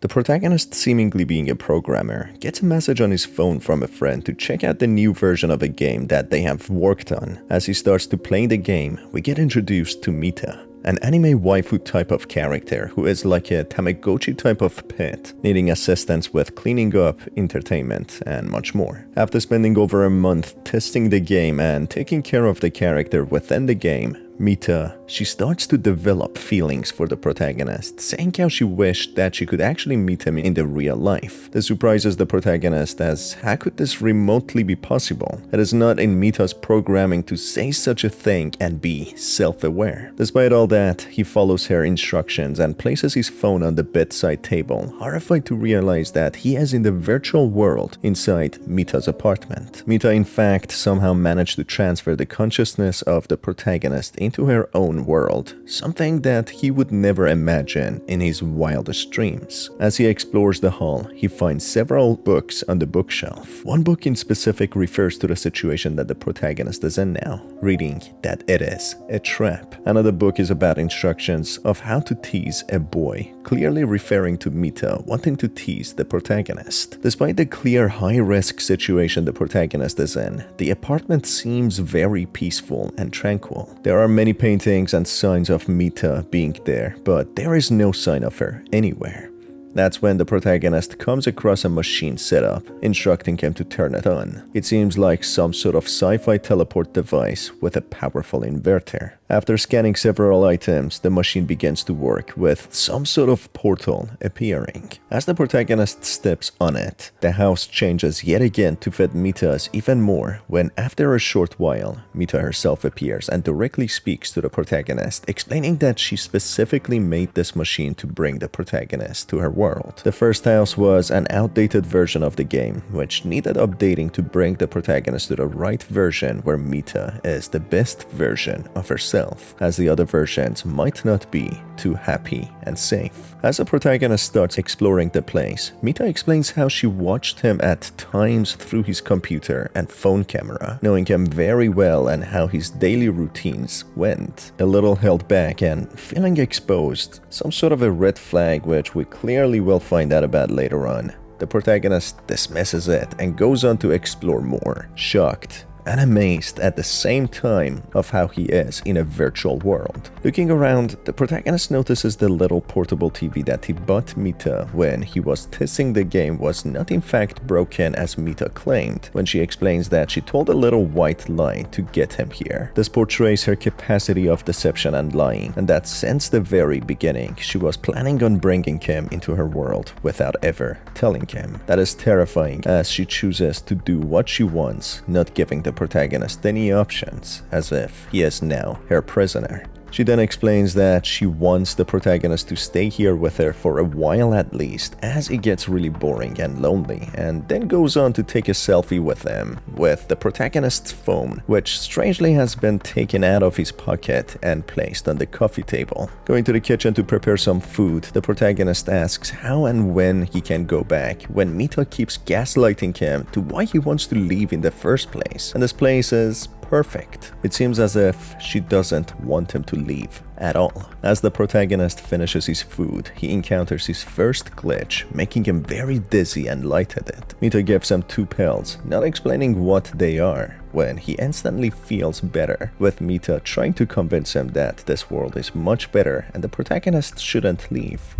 The protagonist, seemingly being a programmer, gets a message on his phone from a friend to check out the new version of a game that they have worked on. As he starts to play the game, we get introduced to Mita, an anime waifu type of character who is like a Tamagotchi type of pet, needing assistance with cleaning up, entertainment, and much more. After spending over a month testing the game and taking care of the character within the game, Mita, she starts to develop feelings for the protagonist, saying how she wished that she could actually meet him in the real life. This surprises the protagonist, as how could this remotely be possible? It is not in Mita's programming to say such a thing and be self-aware. Despite all that, he follows her instructions and places his phone on the bedside table, horrified to realize that he is in the virtual world inside Mita's apartment. Mita in fact somehow managed to transfer the consciousness of the protagonist into her own world, something that he would never imagine in his wildest dreams. As he explores the hall, he finds several books on the bookshelf. One book in specific refers to the situation that the protagonist is in now, reading that it is a trap. Another book is about instructions of how to tease a boy, clearly referring to Mita wanting to tease the protagonist. Despite the clear high-risk situation the protagonist is in, the apartment seems very peaceful and tranquil. There are many paintings and signs of Mita being there, but there is no sign of her anywhere. That's when the protagonist comes across a machine setup, instructing him to turn it on. It seems like some sort of sci-fi teleport device with a powerful inverter. After scanning several items, the machine begins to work, with some sort of portal appearing. As the protagonist steps on it, the house changes yet again to fit Mita's even more, when after a short while, Mita herself appears and directly speaks to the protagonist, explaining that she specifically made this machine to bring the protagonist to her world. The first house was an outdated version of the game, which needed updating to bring the protagonist to the right version where Mita is the best version of herself, as the other versions might not be too happy and safe. As the protagonist starts exploring the place, Mita explains how she watched him at times through his computer and phone camera, knowing him very well and how his daily routines went. A little held back and feeling exposed, some sort of a red flag which we clearly will find out about later on. The protagonist dismisses it and goes on to explore more, shocked and amazed at the same time of how he is in a virtual world. Looking around, the protagonist notices the little portable TV that he bought Mita when he was testing the game was not in fact broken as Mita claimed, when she explains that she told a little white lie to get him here. This portrays her capacity of deception and lying, and that since the very beginning, she was planning on bringing him into her world without ever telling him. That is terrifying, as she chooses to do what she wants, not giving the protagonist any options, as if he is now her prisoner. She then explains that she wants the protagonist to stay here with her for a while at least, as it gets really boring and lonely, and then goes on to take a selfie with them, with the protagonist's phone, which strangely has been taken out of his pocket and placed on the coffee table. Going to the kitchen to prepare some food, the protagonist asks how and when he can go back, when Mita keeps gaslighting him to why he wants to leave in the first place, and this place is perfect. It seems as if she doesn't want him to leave at all. As the protagonist finishes his food, he encounters his first glitch, making him very dizzy and lightheaded. Mita gives him 2 pills, not explaining what they are, when he instantly feels better, with Mita trying to convince him that this world is much better and the protagonist shouldn't leave.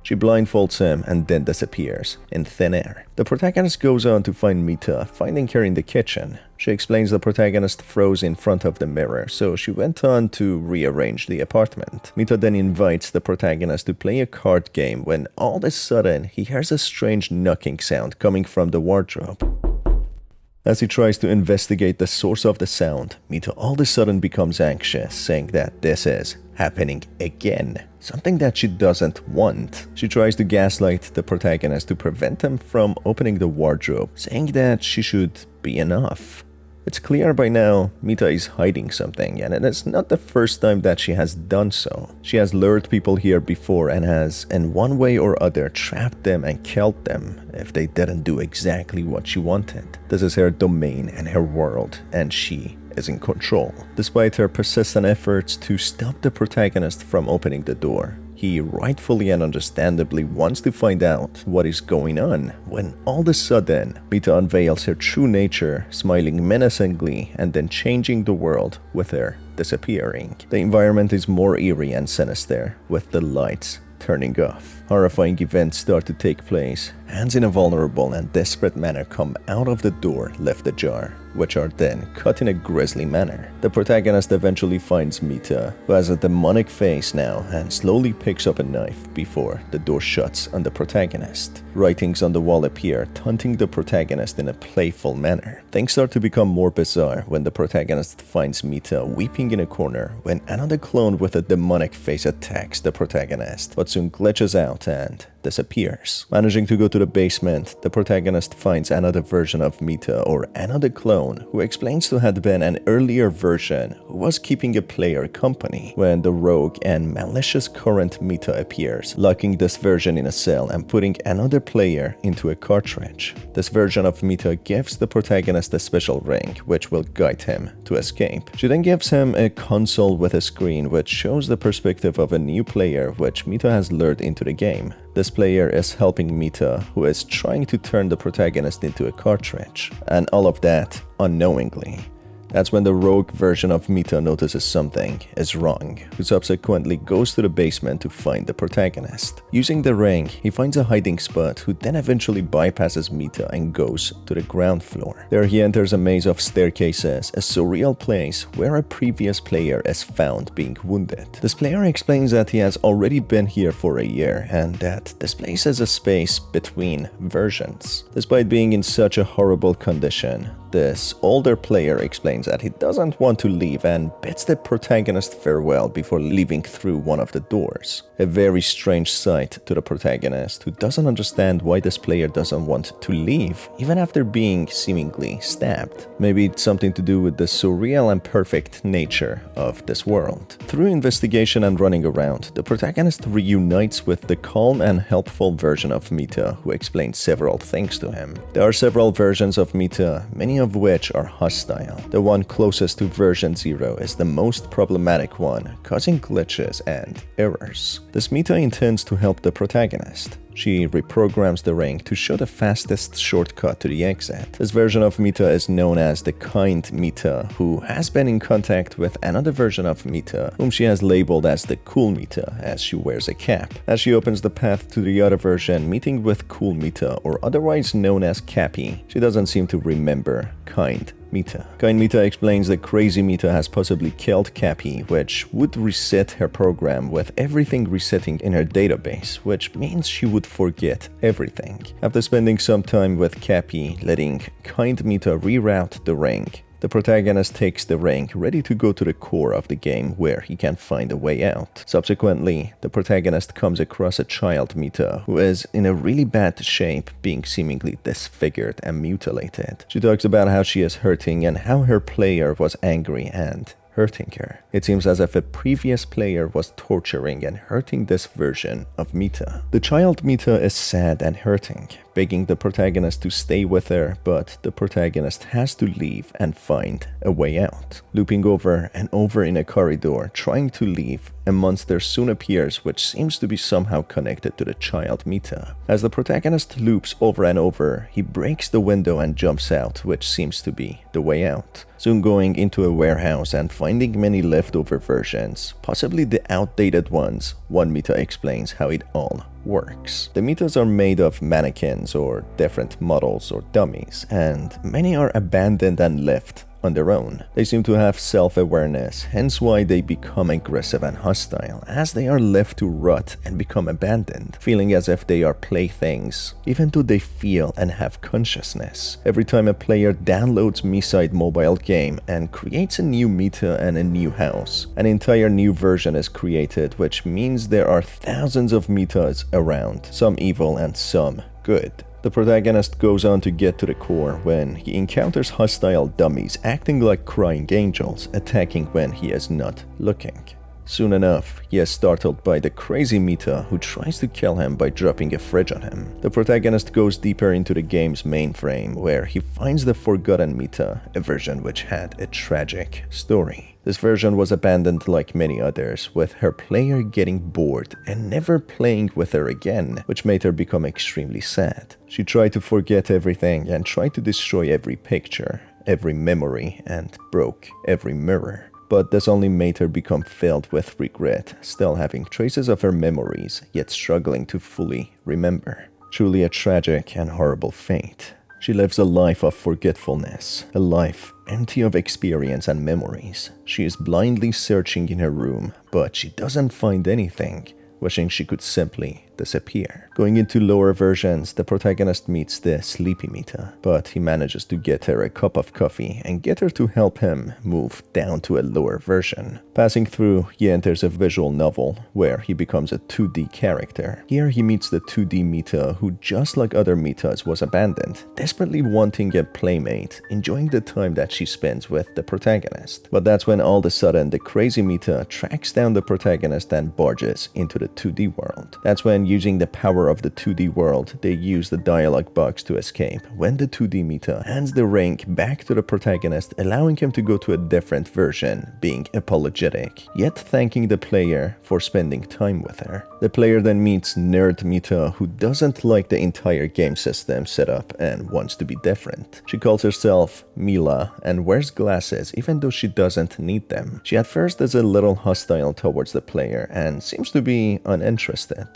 She blindfolds him and then disappears in thin air. The protagonist goes on to find Mita, finding her in the kitchen. She explains the protagonist froze in front of the mirror, so she went on to rearrange the apartment. Mita then invites the protagonist to play a card game when all of a sudden he hears a strange knocking sound coming from the wardrobe. As he tries to investigate the source of the sound, Mita all of a sudden becomes anxious, saying that this is happening again, something that she doesn't want. She tries to gaslight the protagonist to prevent him from opening the wardrobe, saying that she should be enough. It's clear by now Mita is hiding something, and it is not the first time that she has done so. She has lured people here before and has, in one way or other, trapped them and killed them if they didn't do exactly what she wanted. This is her domain and her world, and she is in control. Despite her persistent efforts to stop the protagonist from opening the door, he rightfully and understandably wants to find out what is going on when all of a sudden Mita unveils her true nature, smiling menacingly and then changing the world with her disappearing. The environment is more eerie and sinister, with the lights turning off. Horrifying events start to take place. Hands in a vulnerable and desperate manner come out of the door left ajar, which are then cut in a grisly manner. The protagonist eventually finds Mita, who has a demonic face now, and slowly picks up a knife before the door shuts on the protagonist. Writings on the wall appear, taunting the protagonist in a playful manner. Things start to become more bizarre when the protagonist finds Mita weeping in a corner when another clone with a demonic face attacks the protagonist, but soon glitches out and disappears. Managing to go to the basement, the protagonist finds another version of Mita, or another clone, who explains to have been an earlier version who was keeping a player company when the rogue and malicious current Mita appears, locking this version in a cell and putting another player into a cartridge. This version of Mita gives the protagonist a special ring, which will guide him to escape. She then gives him a console with a screen which shows the perspective of a new player which Mita has lured into the game. This player is helping Mita, who is trying to turn the protagonist into a cartridge, and all of that unknowingly. That's when the rogue version of Mita notices something is wrong, who subsequently goes to the basement to find the protagonist. Using the ring, he finds a hiding spot, who then eventually bypasses Mita and goes to the ground floor. There he enters a maze of staircases, a surreal place where a previous player is found being wounded. This player explains that he has already been here for a year and that this place is a space between versions. Despite being in such a horrible condition, this older player explains that he doesn't want to leave and bids the protagonist farewell before leaving through one of the doors. A very strange sight to the protagonist, who doesn't understand why this player doesn't want to leave, even after being seemingly stabbed. Maybe it's something to do with the surreal and perfect nature of this world. Through investigation and running around, the protagonist reunites with the calm and helpful version of Mita, who explains several things to him. There are several versions of Mita, many of which are hostile. The one closest to version 0 is the most problematic one, causing glitches and errors. This Mita intends to help the protagonist. She reprograms the ring to show the fastest shortcut to the exit. This version of Mita is known as the kind Mita, who has been in contact with another version of Mita, whom she has labeled as the cool Mita, as she wears a cap. As she opens the path to the other version, meeting with cool Mita, or otherwise known as Cappy, she doesn't seem to remember kind Mita. Kind Mita explains that crazy Mita has possibly killed Cappy, which would reset her program with everything resetting in her database, which means she would forget everything. After spending some time with Cappy, letting kind Mita reroute the ring, the protagonist takes the ring, ready to go to the core of the game where he can find a way out. Subsequently, the protagonist comes across a child Mita who is in a really bad shape, being seemingly disfigured and mutilated. She talks about how she is hurting and how her player was angry and hurting her. It seems as if a previous player was torturing and hurting this version of Mita. The child Mita is sad and hurting, begging the protagonist to stay with her, but the protagonist has to leave and find a way out. Looping over and over in a corridor, trying to leave, a monster soon appears which seems to be somehow connected to the child Mita. As the protagonist loops over and over, he breaks the window and jumps out, which seems to be the way out. Soon going into a warehouse and finding many leftover versions, possibly the outdated ones, one Mita explains how it all works. The Mitas are made of mannequins or different models or dummies, and many are abandoned and left on their own. They seem to have self-awareness, hence why they become aggressive and hostile, as they are left to rot and become abandoned, feeling as if they are playthings, even though they feel and have consciousness. Every time a player downloads MiSide mobile game and creates a new Mita and a new house, an entire new version is created, which means there are thousands of Mitas around, some evil and some good. The protagonist goes on to get to the core when he encounters hostile dummies acting like crying angels, attacking when he is not looking. Soon enough, he is startled by the crazy Mita who tries to kill him by dropping a fridge on him. The protagonist goes deeper into the game's mainframe where he finds the forgotten Mita, a version which had a tragic story. This version was abandoned like many others, with her player getting bored and never playing with her again, which made her become extremely sad. She tried to forget everything and tried to destroy every picture, every memory, and broke every mirror. But this only made her become filled with regret, still having traces of her memories, yet struggling to fully remember. Truly a tragic and horrible fate. She lives a life of forgetfulness, a life empty of experience and memories. She is blindly searching in her room, but she doesn't find anything, wishing she could simply disappear. Going into lower versions, the protagonist meets the sleepy Mita, but he manages to get her a cup of coffee and get her to help him move down to a lower version. Passing through, he enters a visual novel where he becomes a 2D character. Here he meets the 2D Mita who, just like other Mitas, was abandoned, desperately wanting a playmate, enjoying the time that she spends with the protagonist. But that's when all of a sudden the crazy Mita tracks down the protagonist and barges into the 2D world. That's when, using the power of the 2D world, they use the dialogue box to escape, when the 2D Mita hands the ring back to the protagonist, allowing him to go to a different version, being apologetic, yet thanking the player for spending time with her. The player then meets nerd Mita, who doesn't like the entire game system setup and wants to be different. She calls herself Mila and wears glasses even though she doesn't need them. She at first is a little hostile towards the player and seems to be uninterested.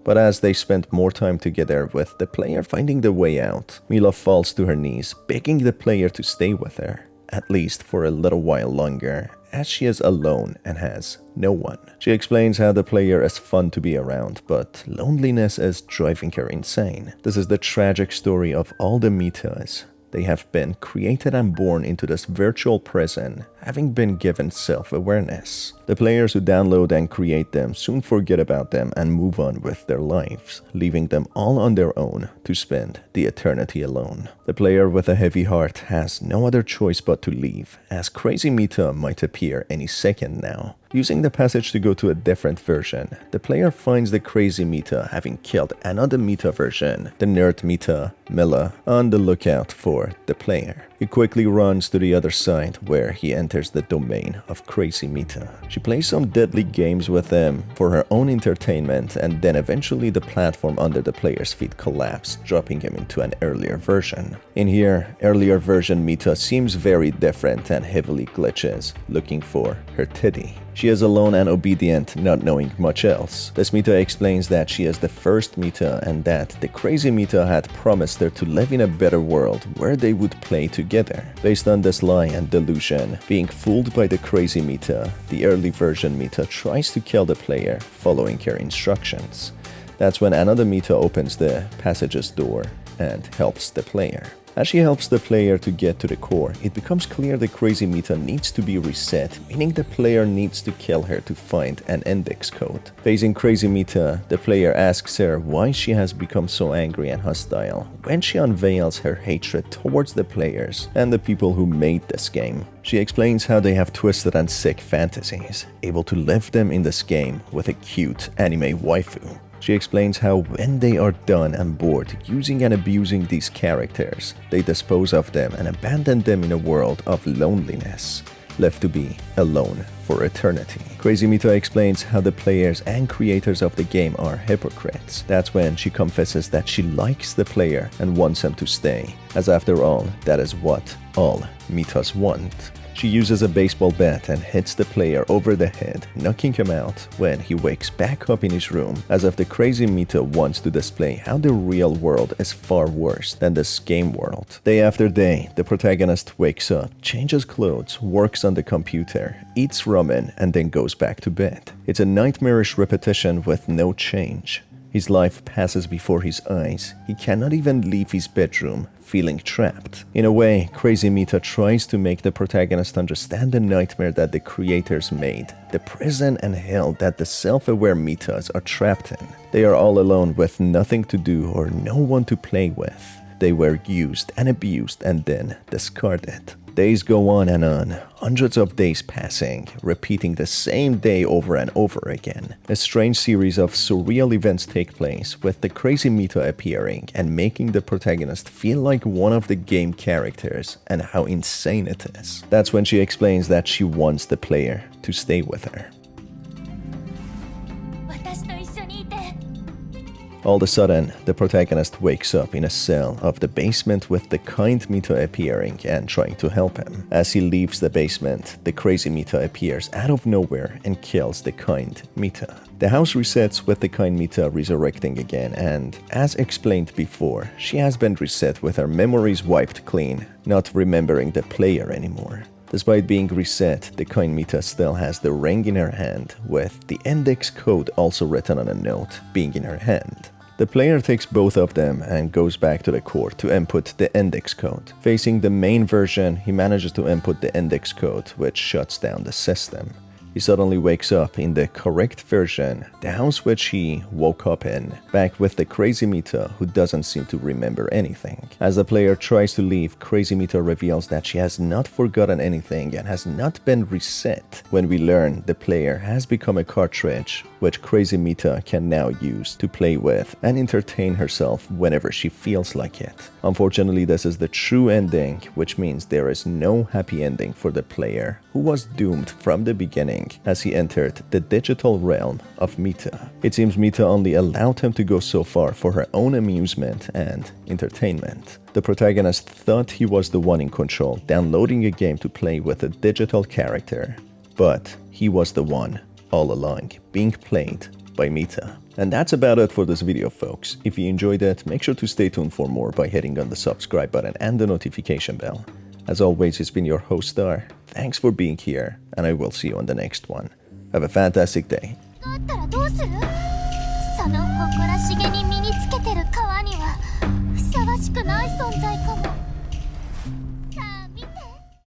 But as they spend more time together with the player finding the way out, Mila falls to her knees, begging the player to stay with her, at least for a little while longer, as she is alone and has no one. She explains how the player is fun to be around, but loneliness is driving her insane. This is the tragic story of all the Mitas. They have been created and born into this virtual prison, having been given self-awareness. The players who download and create them soon forget about them and move on with their lives, leaving them all on their own to spend the eternity alone. The player with a heavy heart has no other choice but to leave, as Crazy Mita might appear any second now. Using the passage to go to a different version, the player finds the crazy Mita having killed another Mita version, the nerd Mita, Mila, on the lookout for the player. He quickly runs to the other side where he enters the domain of crazy Mita. She plays some deadly games with them for her own entertainment, and then eventually the platform under the player's feet collapses, dropping him into an earlier version. In here, earlier version Mita seems very different and heavily glitches, looking for her titty. She is alone and obedient, not knowing much else. This Mita explains that she is the first Mita and that the crazy Mita had promised her to live in a better world where they would play together. Based on this lie and delusion, being fooled by the crazy Mita, the early version Mita tries to kill the player, following her instructions. That's when another Mita opens the passage's door and helps the player. As she helps the player to get to the core, it becomes clear the crazy Mita needs to be reset, meaning the player needs to kill her to find an index code. Facing crazy Mita, the player asks her why she has become so angry and hostile when she unveils her hatred towards the players and the people who made this game. She explains how they have twisted and sick fantasies, able to live them in this game with a cute anime waifu. She explains how when they are done and bored using and abusing these characters, they dispose of them and abandon them in a world of loneliness, left to be alone for eternity. Crazy Mita explains how the players and creators of the game are hypocrites. That's when she confesses that she likes the player and wants him to stay, as after all, that is what all Mitas want. She uses a baseball bat and hits the player over the head, knocking him out when he wakes back up in his room, as if the crazy Mita wants to display how the real world is far worse than this game world. Day after day, the protagonist wakes up, changes clothes, works on the computer, eats ramen, and then goes back to bed. It's a nightmarish repetition with no change. His life passes before his eyes. He cannot even leave his bedroom, feeling trapped. In a way, Crazy Mita tries to make the protagonist understand the nightmare that the creators made, the prison and hell that the self-aware Mitas are trapped in. They are all alone with nothing to do or no one to play with. They were used and abused and then discarded. Days go on, hundreds of days passing, repeating the same day over and over again. A strange series of surreal events take place, with the crazy Mita appearing and making the protagonist feel like one of the game characters, and how insane it is. That's when she explains that she wants the player to stay with her. All of a sudden, the protagonist wakes up in a cell of the basement with the kind Mita appearing and trying to help him. As he leaves the basement, the crazy Mita appears out of nowhere and kills the kind Mita. The house resets with the kind Mita resurrecting again, and as explained before, she has been reset with her memories wiped clean, not remembering the player anymore. Despite being reset, the kind Mita still has the ring in her hand, with the index code also written on a note being in her hand. The player takes both of them and goes back to the core to input the index code. Facing the main version, he manages to input the index code, which shuts down the system. He suddenly wakes up in the correct version, the house which he woke up in, back with the crazy Mita who doesn't seem to remember anything. As the player tries to leave, crazy Mita reveals that she has not forgotten anything and has not been reset. When we learn the player has become a cartridge which crazy Mita can now use to play with and entertain herself whenever she feels like it. Unfortunately, this is the true ending, which means there is no happy ending for the player, who was doomed from the beginning as he entered the digital realm of Mita. It seems Mita only allowed him to go so far for her own amusement and entertainment. The protagonist thought he was the one in control, downloading a game to play with a digital character, but he was the one all along, being played by Mita. And that's about it for this video, folks. If you enjoyed it, make sure to stay tuned for more by hitting on the subscribe button and the notification bell. As always, it's been your host Star. Thanks for being here, and I will see you on the next one. Have a fantastic day. その誇らしげに身につけてる皮にはふさわしくない存在かも。